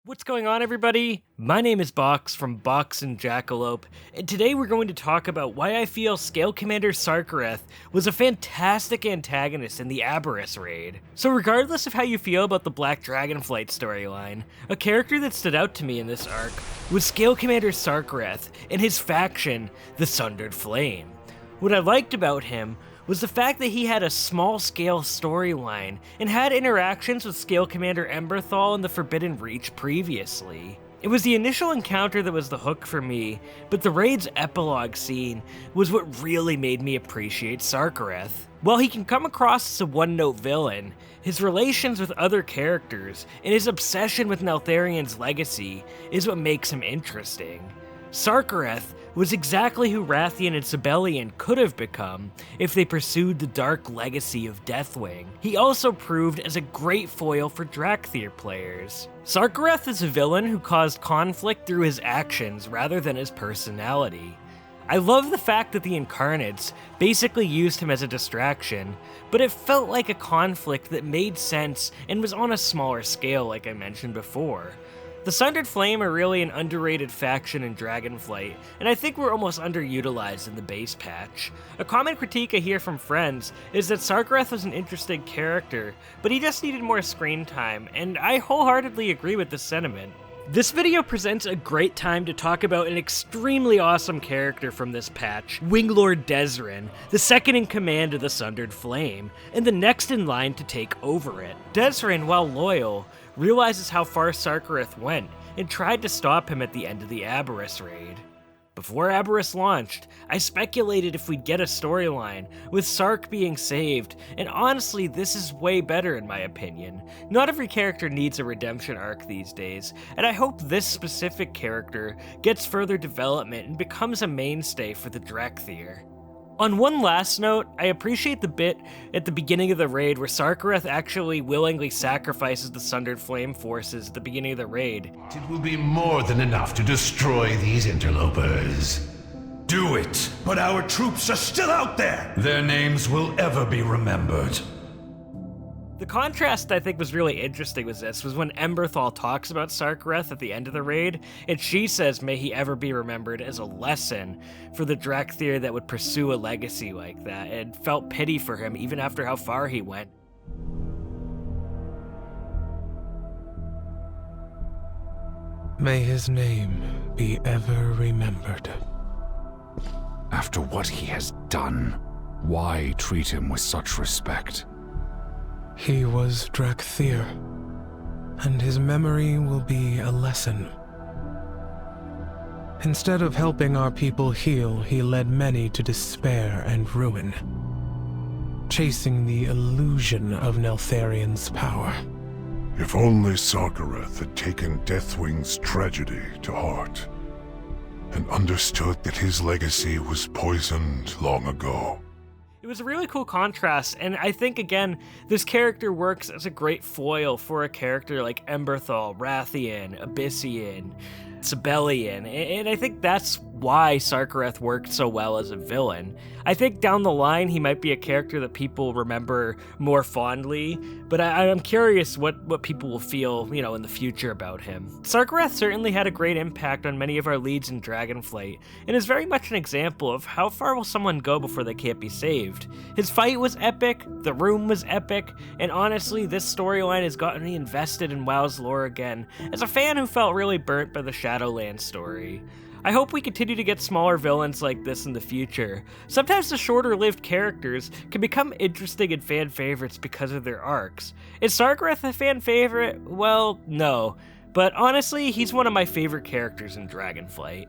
What's going on, everybody? My name is Box from Box and Jackalope, and today we're going to talk about why I feel Scale Commander Sarkareth was a fantastic antagonist in the Aberrus raid. So regardless of how you feel about the Black Dragonflight storyline, a character that stood out to me in this arc was Scale Commander Sarkareth and his faction, the Sundered Flame. What I liked about him was the fact that he had a small-scale storyline and had interactions with Scale Commander Emberthal in the Forbidden Reach previously. It was the initial encounter that was the hook for me, but the raid's epilogue scene was what really made me appreciate Sarkareth. While he can come across as a one-note villain, his relations with other characters and his obsession with Neltharion's legacy is what makes him interesting. Sarkareth was exactly who Rathian and Sibelian could have become if they pursued the dark legacy of Deathwing. He also proved as a great foil for Drakthir players. Sarkareth is a villain who caused conflict through his actions rather than his personality. I love the fact that the Incarnates basically used him as a distraction, but it felt like a conflict that made sense and was on a smaller scale like I mentioned before. The Sundered Flame are really an underrated faction in Dragonflight, and I think we're almost underutilized in the base patch. A common critique I hear from friends is that Sarkareth was an interesting character, but he just needed more screen time, and I wholeheartedly agree with this sentiment. This video presents a great time to talk about an extremely awesome character from this patch, Winglord Desrin, the second in command of the Sundered Flame, and the next in line to take over it. Desrin, while loyal, realizes how far Sarkareth went and tried to stop him at the end of the Aberrus raid. Before Aberrus launched, I speculated if we'd get a storyline, with Sark being saved, and honestly this is way better in my opinion. Not every character needs a redemption arc these days, and I hope this specific character gets further development and becomes a mainstay for the Drakthir. On one last note, I appreciate the bit at the beginning of the raid where Sarkareth actually willingly sacrifices the Sundered Flame forces at the beginning of the raid. It will be more than enough to destroy these interlopers. Do it! But our troops are still out there! Their names will ever be remembered. The contrast I think was really interesting was when Emberthal talks about Sarkareth at the end of the raid, and she says may he ever be remembered as a lesson for the Drakthir that would pursue a legacy like that, and felt pity for him even after how far he went. May his name be ever remembered. After what he has done, why treat him with such respect? He was Drakthir, and his memory will be a lesson. Instead of helping our people heal, he led many to despair and ruin, chasing the illusion of Neltharion's power. If only Sarkareth had taken Deathwing's tragedy to heart, and understood that his legacy was poisoned long ago. It was a really cool contrast, and I think, again, this character works as a great foil for a character like Emberthal, Rathian, Abyssian, Sibelian, and I think that's why Sarkareth worked so well as a villain. I think down the line he might be a character that people remember more fondly, but I'm curious what people will feel, in the future about him. Sarkareth certainly had a great impact on many of our leads in Dragonflight, and is very much an example of how far will someone go before they can't be saved. His fight was epic, the room was epic, and honestly this storyline has gotten me invested in WoW's lore again, as a fan who felt really burnt by the Shadowlands story. I hope we continue to get smaller villains like this in the future. Sometimes the shorter-lived characters can become interesting and fan favorites because of their arcs. Is Sarkareth a fan favorite? Well, no. But honestly, he's one of my favorite characters in Dragonflight.